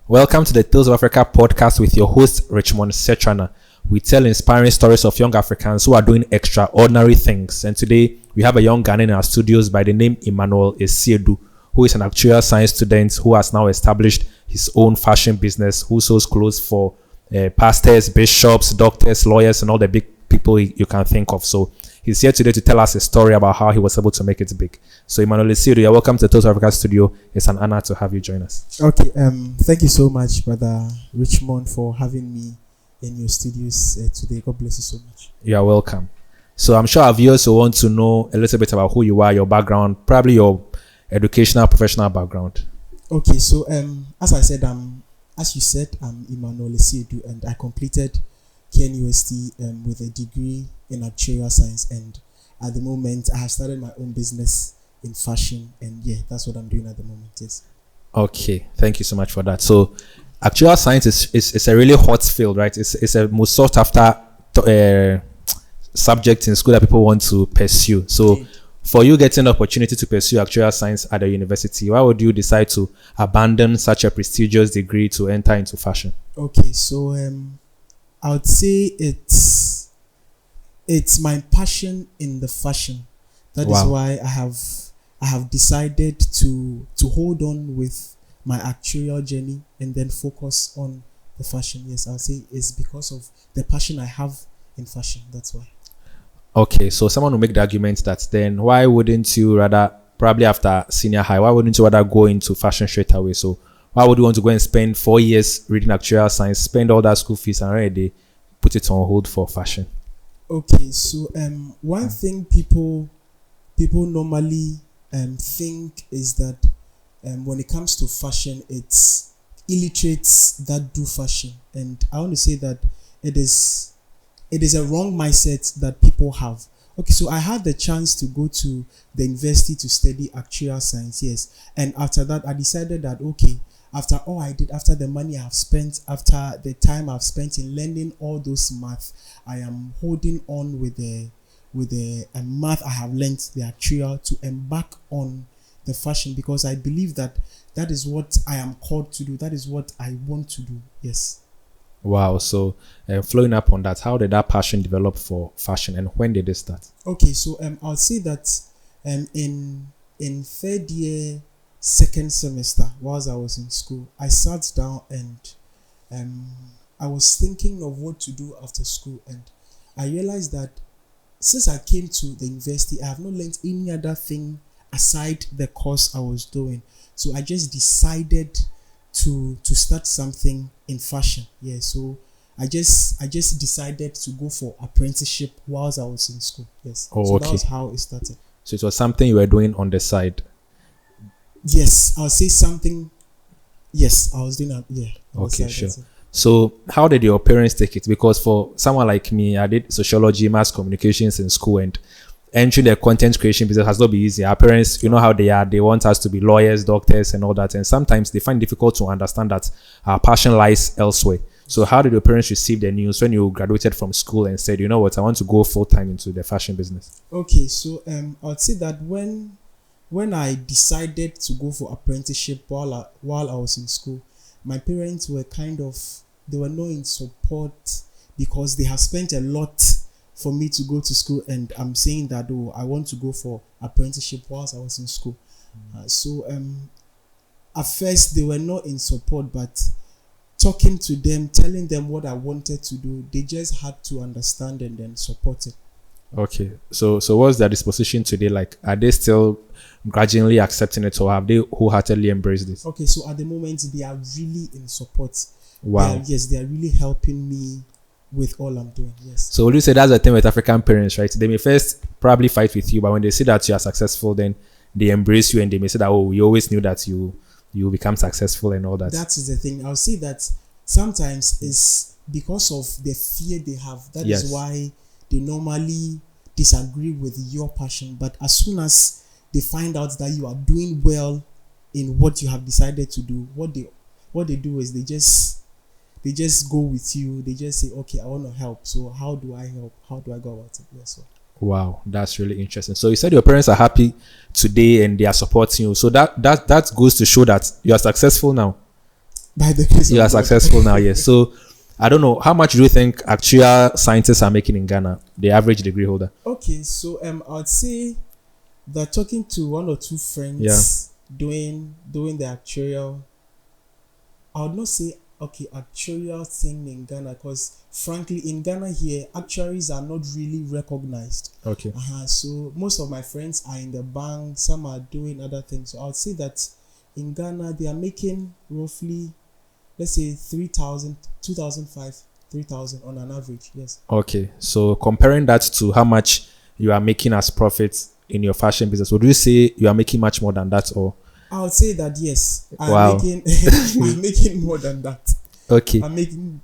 Welcome to the Tales of Africa podcast with your host, Richmond Setrana. We tell inspiring stories of young Africans who are doing extraordinary things. And today, we have a young Ghanaian in our studios by the name Emmanuel Esiedu, who is an actuarial science student who has now established his own fashion business, who sells clothes for pastors, bishops, doctors, lawyers, and all the big people you can think of. So he's here today to tell us a story about how he was able to make it big. So Emmanuel Esiedu, you're welcome to the Tales of Africa studio. It's an honor to have you join us. Okay, thank you so much, Brother Richmond, for having me in your studios today. God bless you so much. You are welcome. So I'm sure our viewers will want to know a little bit about who you are, your background, probably your educational, professional background. Okay, so as I said, as you said, I'm Emmanuel Esiedu, and I completed Ghanaian University with a degree in Actuarial Science, and at the moment I have started my own business in fashion, and yeah, that's what I'm doing at the moment. Yes. Okay, thank you so much for that. So Actuarial Science is a really hot field, right? It's a most sought after subject in school that people want to pursue. So for you getting the opportunity to pursue Actuarial Science at a university, why would you decide to abandon such a prestigious degree to enter into fashion? Okay, so I would say it's my passion in the fashion. That is why I have decided to hold on with my actuarial journey and then focus on the fashion. Yes, I'll say it's because of the passion I have in fashion. That's why. Okay, so someone will make the argument that then why wouldn't you rather, probably after senior high, why wouldn't you rather go into fashion straight away? So why would you want to go and spend 4 years reading actuarial science, spend all that school fees, and already put it on hold for fashion? Okay, so one thing people normally think is that when it comes to fashion, it's illiterates that do fashion, and I want to say that it is a wrong mindset that people have. Okay, so I had the chance to go to the university to study actuarial science, yes, and after that I decided that okay, after all I did, after the money I have spent, after the time I've spent in learning all those math, I am holding on with the math I have learned, the actuarial, to embark on the fashion, because I believe that is what I am called to do. That is what I want to do. Yes. Wow. So flowing up on that, how did that passion develop for fashion, and when did it start? Okay, so I'll say that in third year, second semester, whilst I was in school, I sat down and I was thinking of what to do after school, and I realized that since I came to the university, I have not learned any other thing aside the course I was doing. So I just decided to start something in fashion. Yeah, so I just decided to go for apprenticeship whilst I was in school. Yes. Oh, so okay. That was how it started. So it was something you were doing on the side. Yes, I'll say something. Yes, I was doing that. Yeah. Okay, sure. So how did your parents take it? Because for someone like me, I did sociology, mass communications in school, and entering the content creation business has not been easy. Our parents, you know how they are. They want us to be lawyers, doctors, and all that. And sometimes they find it difficult to understand that our passion lies elsewhere. So how did your parents receive the news when you graduated from school and said, you know what, I want to go full time into the fashion business? Okay, so I'd say that when I decided to go for apprenticeship while I was in school, my parents were they were not in support, because they have spent a lot for me to go to school, and I'm saying that I want to go for apprenticeship whilst I was in school. So at first they were not in support, but talking to them, telling them what I wanted to do, they just had to understand and then support it. Okay, so what's their disposition today like? Are they still grudgingly accepting it, or have they wholeheartedly embraced it? Okay, so at the moment they are really in support. Wow. They are really helping me with all I'm doing. Yes. So would you say that's the thing with African parents, right? They may first probably fight with you, but when they see that you are successful, then they embrace you, and they may say that, oh, we always knew that you become successful and all that. That is the thing. I'll say that sometimes it's because of the fear they have. That is why they normally disagree with your passion. But as soon as they find out that you are doing well in what you have decided to do, what they do is they just go with you. They just say, okay, I want to help. So how do I help? How do I go about it? Yes. Wow, that's really interesting. So you said your parents are happy today and they are supporting you. So that goes to show that you are successful now. By the grace You of are God. successful now, yes. So I don't know, how much do you think actuarial scientists are making in Ghana, the average degree holder? Okay, so I would say that talking to one or two friends Yeah. doing the actuarial, I would not say actuarial thing in Ghana, because frankly in Ghana here actuaries are not really recognized. Okay. So most of my friends are in the bank, some are doing other things. So I would say that in Ghana they are making roughly, let's say 3,000, 2,500, 3,000 on an average. Yes. Okay. So comparing that to how much you are making as profits in your fashion business, would you say you are making much more than that, or? I would say that yes, Wow. I'm making more than that. Okay. I'm making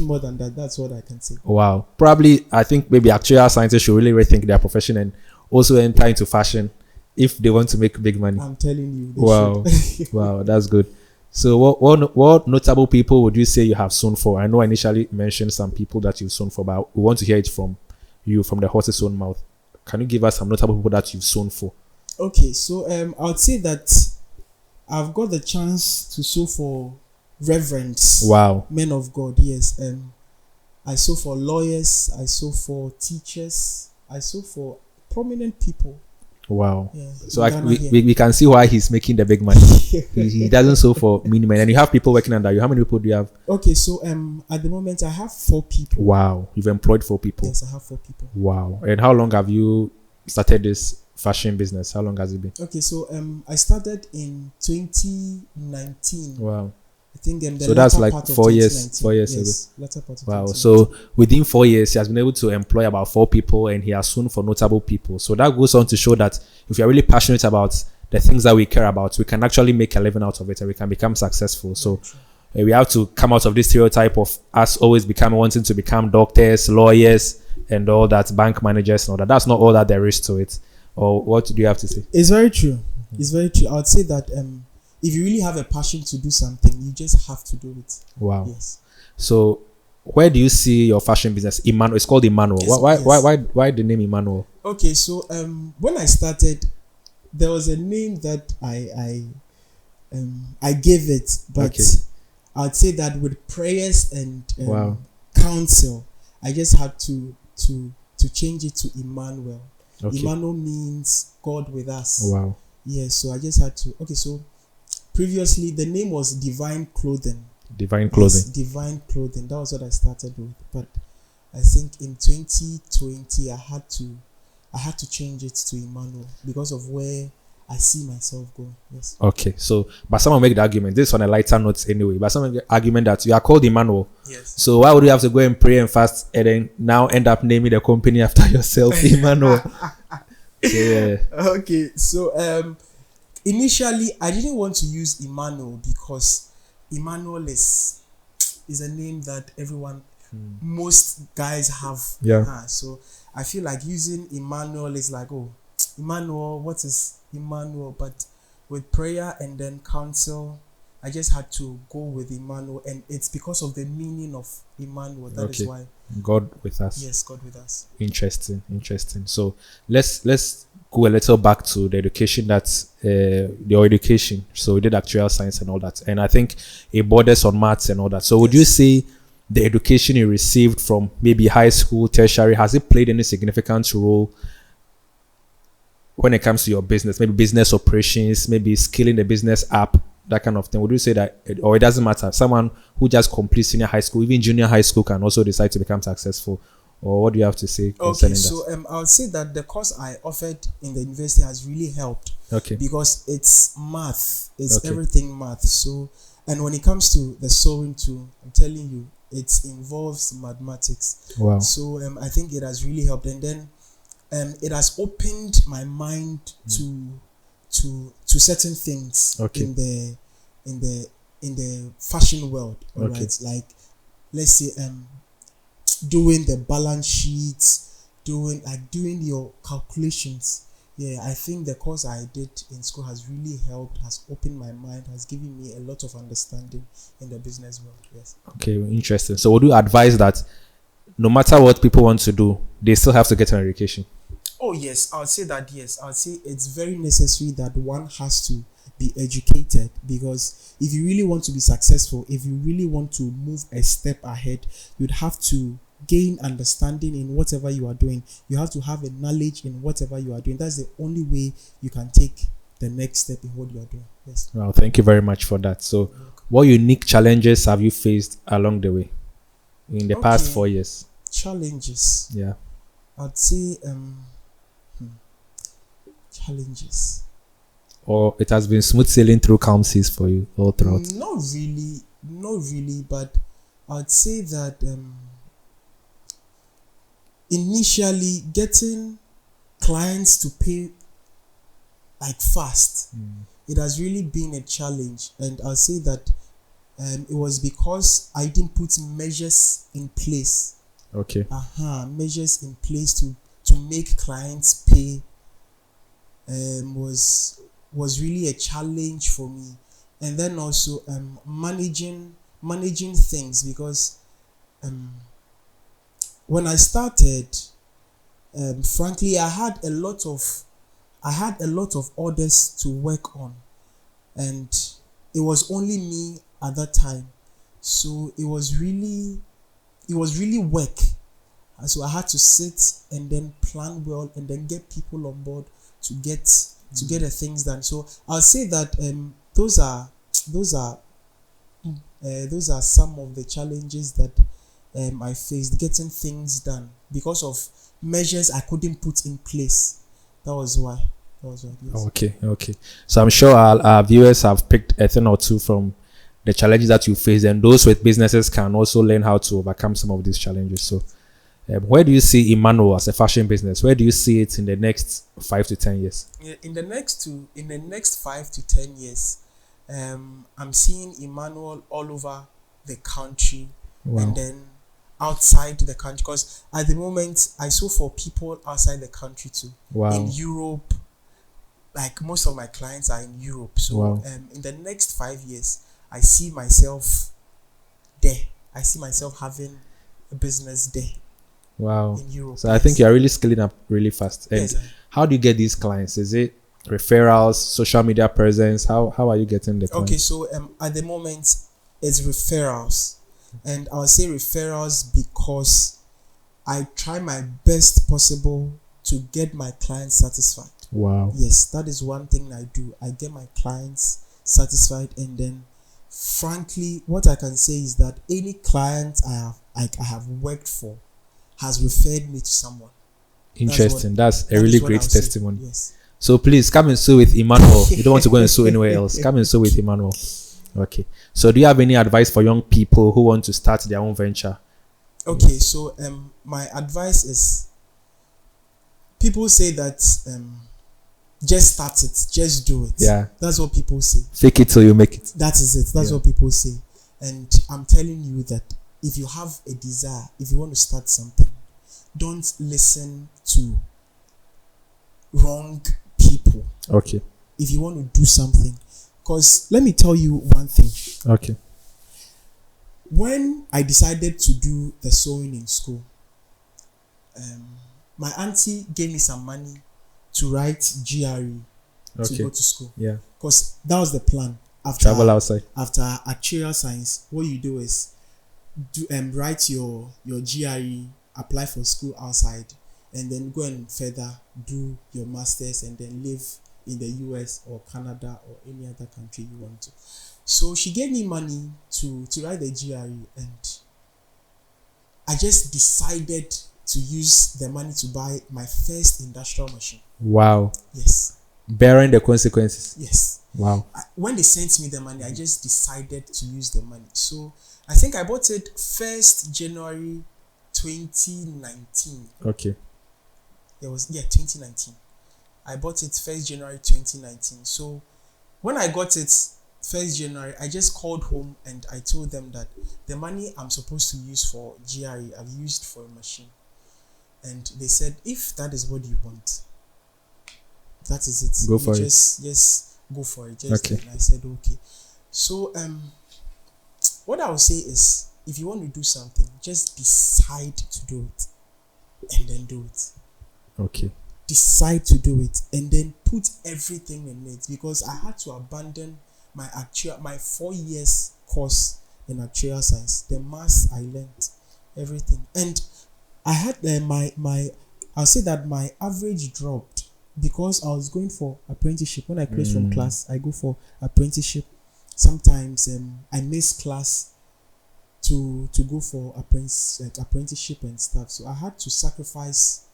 more than that. That's what I can say. Wow. Probably, I think maybe actuarial scientists should really rethink their profession and also enter into fashion if they want to make big money. I'm telling you. Wow. Wow, that's good. So what notable people would you say you have sewn for? I know I initially mentioned some people that you've sewn for, but we want to hear it from you, from the horse's own mouth. Can you give us some notable people that you've sewn for? Okay, so I would say that I've got the chance to sew for reverends. Wow. Men of God, yes. I sew for lawyers, I sew for teachers, I sew for prominent people. Wow. Yeah, so we can see why he's making the big money. he doesn't sew for minimum. And you have people working under you. How many people do you have? Okay, so at the moment I have 4 people. Wow. You've employed 4 people. Yes, I have 4 people. Wow. And how long have you started this fashion business? How long has it been? Okay, so I started in 2019. Wow. I think so that's like 4 years. 4 years yes, ago. Latter part of Wow. 2019. So within 4 years, he has been able to employ about 4 people, and he has sewn for notable people. So that goes on to show that if you're really passionate about the things that we care about, we can actually make a living out of it, and we can become successful. So we have to come out of this stereotype of us always wanting to become doctors, lawyers, and all that, bank managers and all that. That's not all that there is to it. Or what do you have to say? It's very true. It's very true. I would say that if you really have a passion to do something, you just have to do it. Wow. Yes. So where do you see your fashion business? Emmanuel. It's called Emmanuel. Yes, Why the name Emmanuel? Okay, so when I started, there was a name that I gave it, but Okay. I'd say that with prayers and Wow. counsel, I just had to change it to Emmanuel. Okay. Emmanuel means God with us. Wow. Yes, so I just had to. Okay, so previously the name was Divine Clothing. Divine Clothing. Yes, Divine Clothing. That was what I started with. But I think in 2020 I had to change it to Emmanuel because of where I see myself going. Yes. Okay. So, but someone make the argument. This is on a lighter note anyway. But someone make the argument that you are called Emmanuel. Yes. So why would you have to go and pray and fast and then now end up naming the company after yourself, Emmanuel? So, yeah. Okay. So initially I didn't want to use Emmanuel because Emmanuel is a name that most guys have. Yeah. So I feel like using Emmanuel is like, oh, Emmanuel, what is Emmanuel? But with prayer and then counsel, I just had to go with Emmanuel, and it's because of the meaning of Emmanuel. That is why. God with us. Yes, God with us. Interesting. So let's go a little back to the education your education. So you did actuarial science and all that, and I think it borders on maths and all that. So would you say the education you received from maybe high school, tertiary, has it played any significant role when it comes to your business? Maybe business operations, maybe scaling the business up, that kind of thing. Would you say that, or it doesn't matter? Someone who just completes senior high school, even junior high school, can also decide to become successful? Or what do you have to say concerning that? Okay, so I'll say that the course I offered in the university has really helped. Okay. Because it's math, it's everything math. So, and when it comes to the sewing too, I'm telling you, it involves mathematics. Wow. So I think it has really helped, and then it has opened my mind to certain things in the fashion world. All right, like let's say doing the balance sheets, doing your calculations. Yeah, I think the course I did in school has really helped, has opened my mind, has given me a lot of understanding in the business world. Yes. Okay, interesting. So would you advise that no matter what people want to do, they still have to get an education? Oh yes, I would say that yes. I would say it's very necessary that one has to be educated, because if you really want to be successful, if you really want to move a step ahead, you'd have to gain understanding in whatever you are doing. You have to have a knowledge in whatever you are doing. That's the only way you can take the next step in what you are doing. Yes. Well, thank you very much for that. So, what unique challenges have you faced along the way in the past 4 years? Challenges. Yeah. I'd say challenges. Or it has been smooth sailing through calm seas for you all throughout? Not really, but I'd say that initially getting clients to pay like fast, it has really been a challenge, and I'll say that it was because I didn't put measures in place. Okay. Measures in place to make clients pay was really a challenge for me. And then also managing things, because when I started, frankly, I had a lot of orders to work on, and it was only me at that time, so it was really work. And so I had to sit and then plan well and then get people on board to get the things done. So I'll say that those are some of the challenges that I faced getting things done because of measures I couldn't put in place. That was why. Yes. Okay. So I'm sure our viewers have picked a thing or two from the challenges that you face, and those with businesses can also learn how to overcome some of these challenges. So where do you see Emmanuel as a fashion business? Where do you see it in the next 5 to 10 years? In the next 5 to 10 years, I'm seeing Emmanuel all over the country. Wow. And then outside the country, because at the moment I sew for people outside the country too. Wow. In Europe, like most of my clients are in Europe. So wow. In the next 5 years, I see myself there. I see myself having a business there. Wow. In Europe. So yes. I think you're really scaling up really fast. And yes, how do you get these clients? Is it referrals, social media presence? How are you getting the clients? Okay, so at the moment it's referrals. And I'll say referrals because I try my best possible to get my clients satisfied. Wow. Yes, that is one thing I do. I get my clients satisfied, and then frankly, what I can say is that any client I have worked for has referred me to someone. Interesting. That's a really great testimony. Yes. So please come and sew with Emmanuel. You don't want to go and sew anywhere else. Come and sew with Emmanuel. Okay. So do you have any advice for young people who want to start their own venture? Okay. So my advice is, people say that just start it, just do it. Yeah. That's what people say. Fake it till you make it. That is it. That's what people say. And I'm telling you that if you have a desire, if you want to start something, don't listen to wrong people. Okay. If you want to do something, because let me tell you one thing. Okay. When I decided to do the sewing in school, my auntie gave me some money to write GRE to go to school. Yeah. Because that was the plan. Travel outside. After Actuarial Science, what you do is write your GRE, apply for school outside, and then go and further do your masters, and then live in the US or Canada or any other country you want to. So she gave me money to write the GRE, and I just decided to use the money to buy my first industrial machine. Wow. Yes. Bearing the consequences. Yes. Wow. When they sent me the money, I just decided to use the money. So I think I bought it 1st January 2019. Okay. It was 2019. I bought it 1st January 2019. So when I got it 1st January, I just called home and I told them that the money I'm supposed to use for GRE, I've used for a machine. And they said, if that is what you want, that is it. Go for it. Just go for it. Okay. And I said, okay. So what I would say is, if you want to do something, just decide to do it and then do it. Okay. decide to do it and then put everything in it, because I had to abandon my 4 years course in actuarial science. The maths I learned, everything, and I had I'll say that my average dropped because I was going for apprenticeship. When I close from class, I go for apprenticeship. Sometimes I miss class to go for apprenticeship and stuff. So I had to sacrifice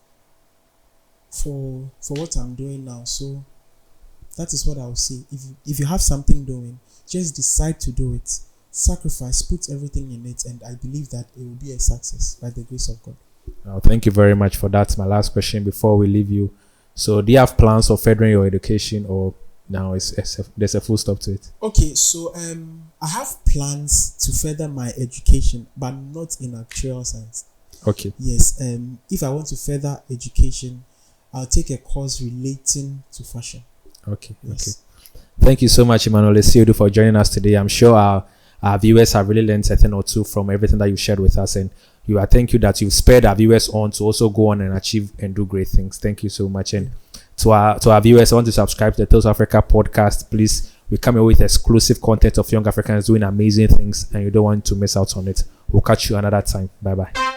for what I'm doing now. So that is what I would say. If you have something doing, just decide to do it. Sacrifice, put everything in it, and I believe that it will be a success by the grace of God. Thank you very much for that. My last question before we leave you. So do you have plans of furthering your education, or now there's a full stop to it? Okay, so I have plans to further my education, but not in actuarial science. Okay. Yes, if I want to further education, I'll take a course relating to fashion. Okay. Yes. Okay. Thank you so much, Emmanuel Esiodu, for joining us today. I'm sure our viewers have really learned a thing or two from everything that you shared with us, and I thank you that you've spared our viewers on to also go on and achieve and do great things. Thank you so much. And to our viewers, I want to subscribe to the Tales of Africa podcast. Please, we come here with exclusive content of young Africans doing amazing things, and you don't want to miss out on it. We'll catch you another time. Bye bye.